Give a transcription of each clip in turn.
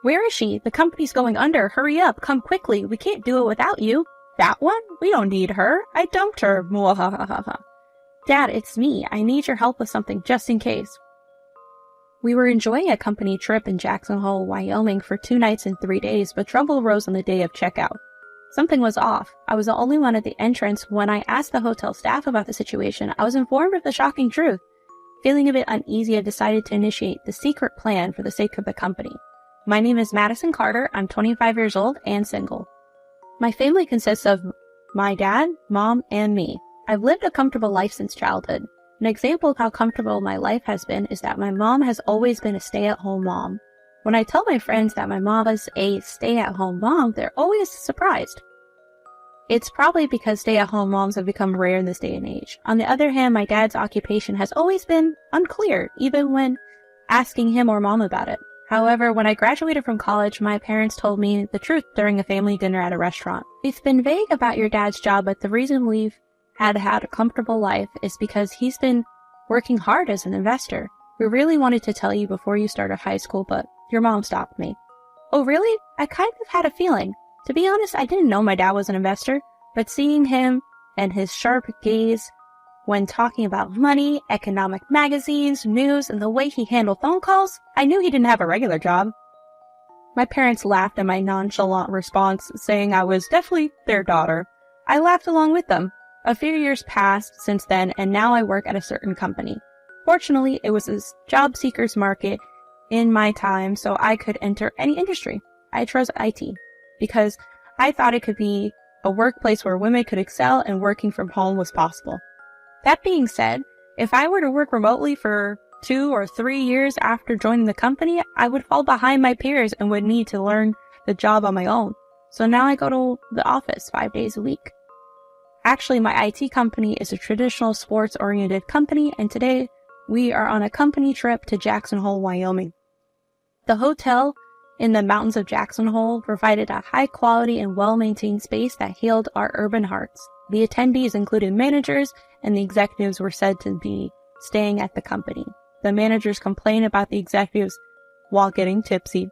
Where is she? The company's going under. Hurry up. Come quickly. We can't do it without you. That one? We don't need her. I dumped her. Mwahahaha. Dad, it's me. I need your help with something just in case. We were enjoying a company trip in Jackson Hole, Wyoming for 2 nights and 3 days, but trouble arose on the day of checkout. Something was off. I was the only one at the entrance. When I asked the hotel staff about the situation, I was informed of the shocking truth. Feeling a bit uneasy, I decided to initiate the secret plan for the sake of the company. My name is Madison Carter. I'm 25 years old and single. My family consists of my dad, mom, and me. I've lived a comfortable life since childhood. An example of how comfortable my life has been is that my mom has always been a stay-at-home mom. When I tell my friends that my mom is a stay-at-home mom, they're always surprised. It's probably because stay-at-home moms have become rare in this day and age. On the other hand, my dad's occupation has always been unclear, even when asking him or mom about it. However, when I graduated from college, my parents told me the truth during a family dinner at a restaurant. It's been vague about your dad's job, but the reason we've had a comfortable life is because he's been working hard as an investor. We really wanted to tell you before you started high school, but your mom stopped me. Oh, really? I kind of had a feeling. To be honest, I didn't know my dad was an investor, but seeing him and his sharp gaze when talking about money, economic magazines, news, and the way he handled phone calls, I knew he didn't have a regular job. My parents laughed at my nonchalant response, saying I was definitely their daughter. I laughed along with them. A few years passed since then, and now I work at a certain company. Fortunately, it was a job seeker's market in my time, so I could enter any industry. I chose IT because I thought it could be a workplace where women could excel and working from home was possible. That being said, if I were to work remotely for 2 or 3 years after joining the company, I would fall behind my peers and would need to learn the job on my own. So now I go to the office 5 days a week. Actually, my IT company is a traditional sports-oriented company, and today we are on a company trip to Jackson Hole, Wyoming. The hotel in the mountains of Jackson Hole provided a high-quality and well-maintained space that healed our urban hearts. The attendees included managers, and the executives were said to be staying at the company. The managers complained about the executives while getting tipsy.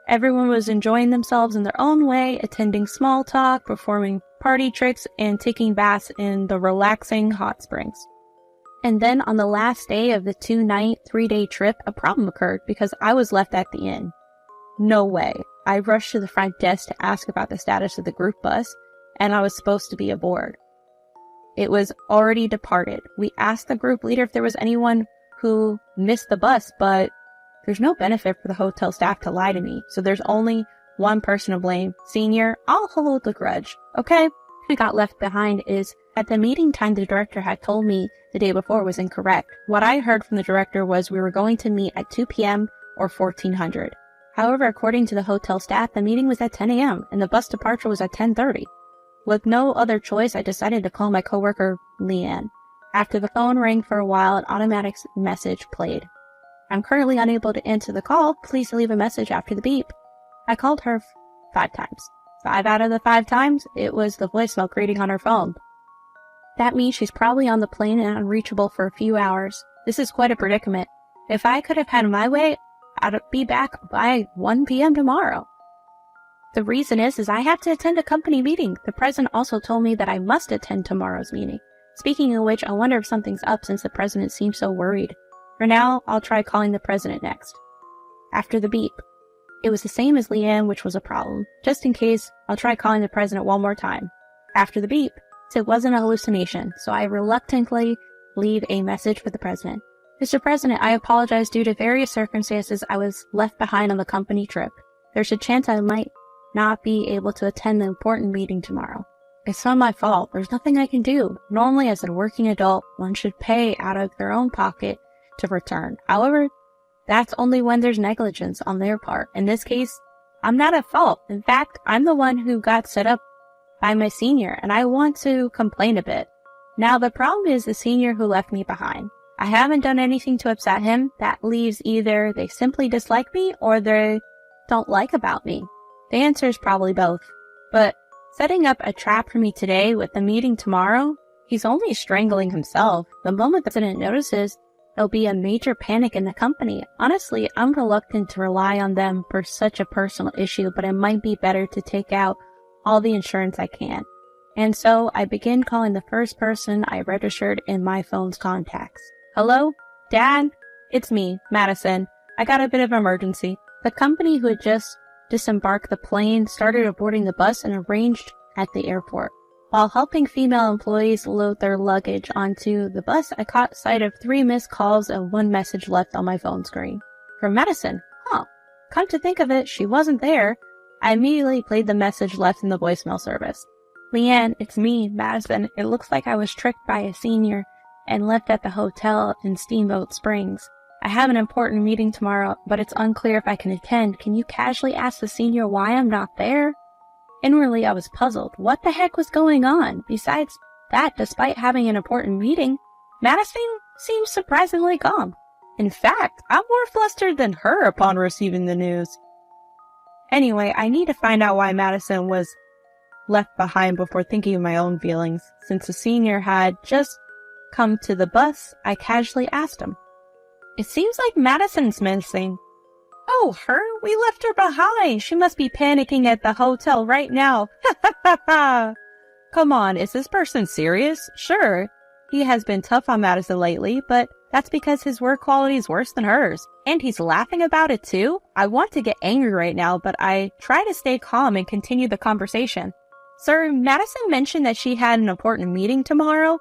Everyone was enjoying themselves in their own way, attending small talk, performing party tricks, and taking baths in the relaxing hot springs. And then on the last day of the 2-night, 3-day trip, a problem occurred because I was left at the inn. No way. I rushed to the front desk to ask about the status of the group bus, and I was supposed to be aboard. It was already departed. We asked the group leader if there was anyone who missed the bus, but there's no benefit for the hotel staff to lie to me, so there's only one person to blame. Senior, I'll hold the grudge, okay? Who got left behind is, at the meeting time the director had told me the day before was incorrect. What I heard from the director was we were going to meet at 2 p.m. or 1400. However, according to the hotel staff, the meeting was at 10 a.m. and the bus departure was at 10:30. With no other choice, I decided to call my coworker, Leanne. After the phone rang for a while, an automatic message played. I'm currently unable to answer the call. Please leave a message after the beep. I called her 5 times. 5 out of the 5 times, it was the voicemail greeting on her phone. That means she's probably on the plane and unreachable for a few hours. This is quite a predicament. If I could have had my way, I'd be back by 1 p.m. tomorrow. The reason is I have to attend a company meeting. The president also told me that I must attend tomorrow's meeting. Speaking of which, I wonder if something's up since the president seems so worried. For now, I'll try calling the president next. After the beep. It was the same as Leanne, which was a problem. Just in case, I'll try calling the president one more time. After the beep. It wasn't a hallucination, so I reluctantly leave a message for the president. Mr. President, I apologize due to various circumstances I was left behind on the company trip. There's a chance I might not be able to attend the important meeting tomorrow. It's not my fault. There's nothing I can do. Normally, as a working adult, one should pay out of their own pocket to return. However, that's only when there's negligence on their part. In this case, I'm not at fault. In fact, I'm the one who got set up by my senior, and I want to complain a bit. Now, the problem is the senior who left me behind. I haven't done anything to upset him. That leaves either they simply dislike me or they don't like about me. The answer is probably both. But setting up a trap for me today with the meeting tomorrow, he's only strangling himself. The moment the president notices There'll be a major panic in the company. Honestly, I'm reluctant to rely on them for such a personal issue, but it might be better to take out all the insurance I can. And so I began calling the first person I registered in my phone's contacts. Hello? Dad? It's me, Madison. I got a bit of an emergency. The company who had just disembarked the plane started boarding the bus and arranged at the airport. While helping female employees load their luggage onto the bus, I caught sight of 3 missed calls and 1 message left on my phone screen. From Madison. Come to think of it, she wasn't there. I immediately played the message left in the voicemail service. Leanne, it's me, Madison. It looks like I was tricked by a senior and left at the hotel in Steamboat Springs. I have an important meeting tomorrow, but it's unclear if I can attend. Can you casually ask the senior why I'm not there? Inwardly, I was puzzled. What the heck was going on? Besides that, despite having an important meeting, Madison seemed surprisingly calm. In fact, I'm more flustered than her upon receiving the news. Anyway, I need to find out why Madison was left behind before thinking of my own feelings. Since the senior had just come to the bus, I casually asked him. It seems like Madison's missing. Oh, her? We left her behind. She must be panicking at the hotel right now. Ha ha ha ha. Come on, is this person serious? Sure, he has been tough on Madison lately, but that's because his work quality is worse than hers. And he's laughing about it too? I want to get angry right now, but I try to stay calm and continue the conversation. Sir, Madison mentioned that she had an important meeting tomorrow.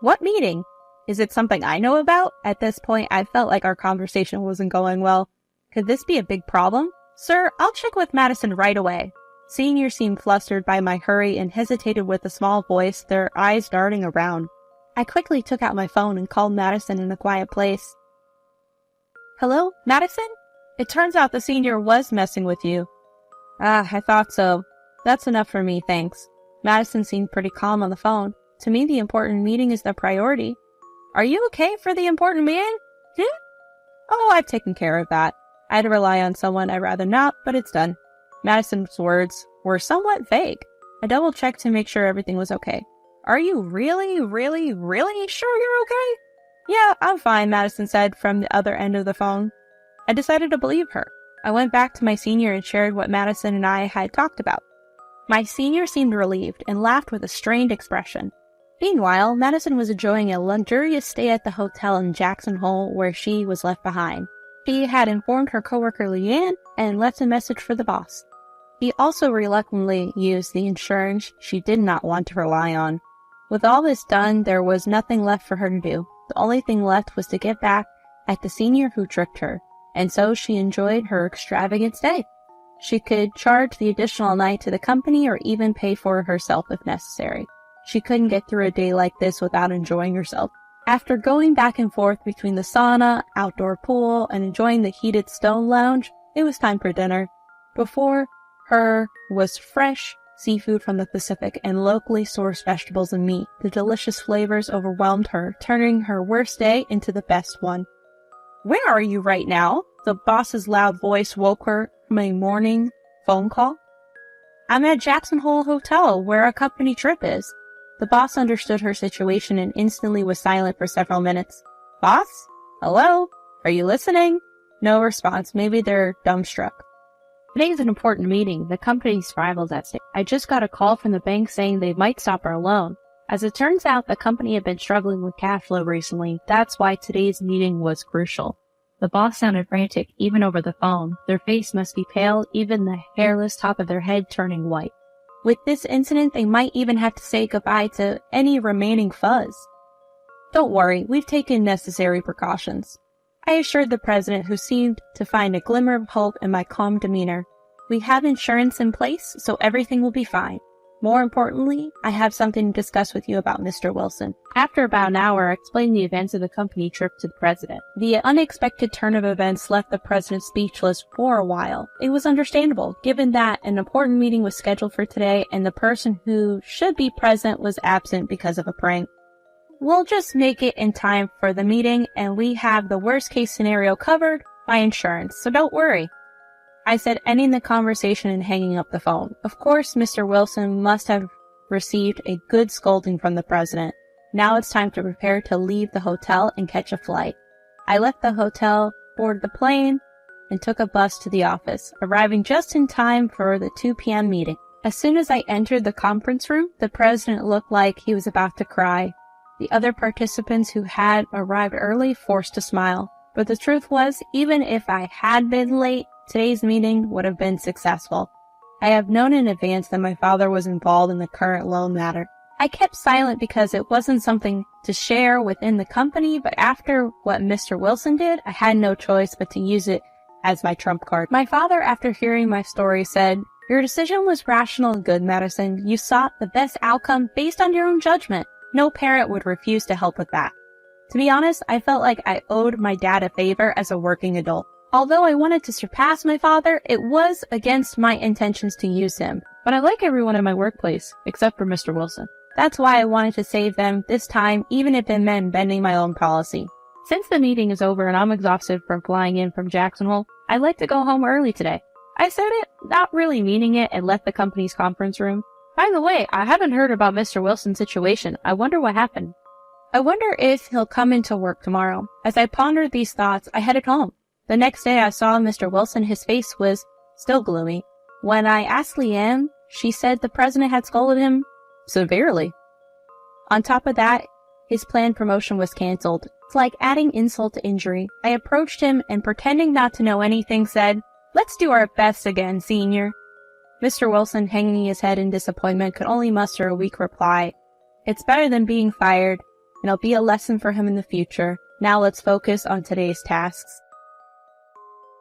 What meeting? Is it something I know about? At this point, I felt like our conversation wasn't going well. Could this be a big problem? Sir, I'll check with Madison right away. Senior seemed flustered by my hurry and hesitated with a small voice, their eyes darting around. I quickly took out my phone and called Madison in a quiet place. Hello, Madison? It turns out the senior was messing with you. I thought so. That's enough for me, thanks. Madison seemed pretty calm on the phone. To me, the important meeting is the priority. Are you okay for the important meeting? Oh, I've taken care of that. I had to rely on someone I'd rather not, but it's done. Madison's words were somewhat vague. I double-checked to make sure everything was okay. Are you really sure you're okay? Yeah, I'm fine, Madison said from the other end of the phone. I decided to believe her. I went back to my senior and shared what Madison and I had talked about. My senior seemed relieved and laughed with a strained expression. Meanwhile, Madison was enjoying a luxurious stay at the hotel in Jackson Hole where she was left behind. She had informed her coworker Leanne and left a message for the boss. He also reluctantly used the insurance she did not want to rely on. With all this done, there was nothing left for her to do. The only thing left was to get back at the senior who tricked her, and so she enjoyed her extravagant stay. She could charge the additional night to the company or even pay for it herself if necessary. She couldn't get through a day like this without enjoying herself. After going back and forth between the sauna, outdoor pool, and enjoying the heated stone lounge, it was time for dinner. Before her was fresh seafood from the Pacific and locally sourced vegetables and meat. The delicious flavors overwhelmed her, turning her worst day into the best one. Where are you right now? The boss's loud voice woke her from a morning phone call. I'm at Jackson Hole Hotel, where our company trip is. The boss understood her situation and instantly was silent for several minutes. Boss? Hello? Are you listening? No response. Maybe they're dumbstruck. Today's an important meeting. The company's rivals at stake. I just got a call from the bank saying they might stop our loan. As it turns out, the company had been struggling with cash flow recently. That's why today's meeting was crucial. The boss sounded frantic, even over the phone. Their face must be pale, even the hairless top of their head turning white. With this incident, they might even have to say goodbye to any remaining fuzz. Don't worry, we've taken necessary precautions. I assured the president, who seemed to find a glimmer of hope in my calm demeanor. We have insurance in place, so everything will be fine. More importantly, I have something to discuss with you about Mr. Wilson. After about an hour, I explained the events of the company trip to the president. The unexpected turn of events left the president speechless for a while. It was understandable, given that an important meeting was scheduled for today and the person who should be present was absent because of a prank. We'll just make it in time for the meeting, and we have the worst-case scenario covered by insurance, so don't worry. I said, ending the conversation and hanging up the phone. Of course, Mr. Wilson must have received a good scolding from the president. Now it's time to prepare to leave the hotel and catch a flight. I left the hotel, boarded the plane, and took a bus to the office, arriving just in time for the 2 p.m. meeting. As soon as I entered the conference room, the president looked like he was about to cry. The other participants who had arrived early forced a smile. But the truth was, even if I had been late, today's meeting would have been successful. I have known in advance that my father was involved in the current loan matter. I kept silent because it wasn't something to share within the company, but after what Mr. Wilson did, I had no choice but to use it as my trump card. My father, after hearing my story, said, "Your decision was rational and good, Madison. You sought the best outcome based on your own judgment. No parent would refuse to help with that." To be honest, I felt like I owed my dad a favor as a working adult. Although I wanted to surpass my father, it was against my intentions to use him. But I like everyone in my workplace, except for Mr. Wilson. That's why I wanted to save them this time, even if it meant bending my own policy. Since the meeting is over and I'm exhausted from flying in from Jacksonville, I'd like to go home early today. I said it, not really meaning it, and left the company's conference room. By the way, I haven't heard about Mr. Wilson's situation. I wonder what happened. I wonder if he'll come into work tomorrow. As I pondered these thoughts, I headed home. The next day I saw Mr. Wilson. His face was still gloomy. When I asked Leanne, she said the president had scolded him severely. On top of that, his planned promotion was canceled. It's like adding insult to injury. I approached him and, pretending not to know anything, said, "Let's do our best again, senior." Mr. Wilson, hanging his head in disappointment, could only muster a weak reply. "It's better than being fired, and it'll be a lesson for him in the future. Now let's focus on today's tasks."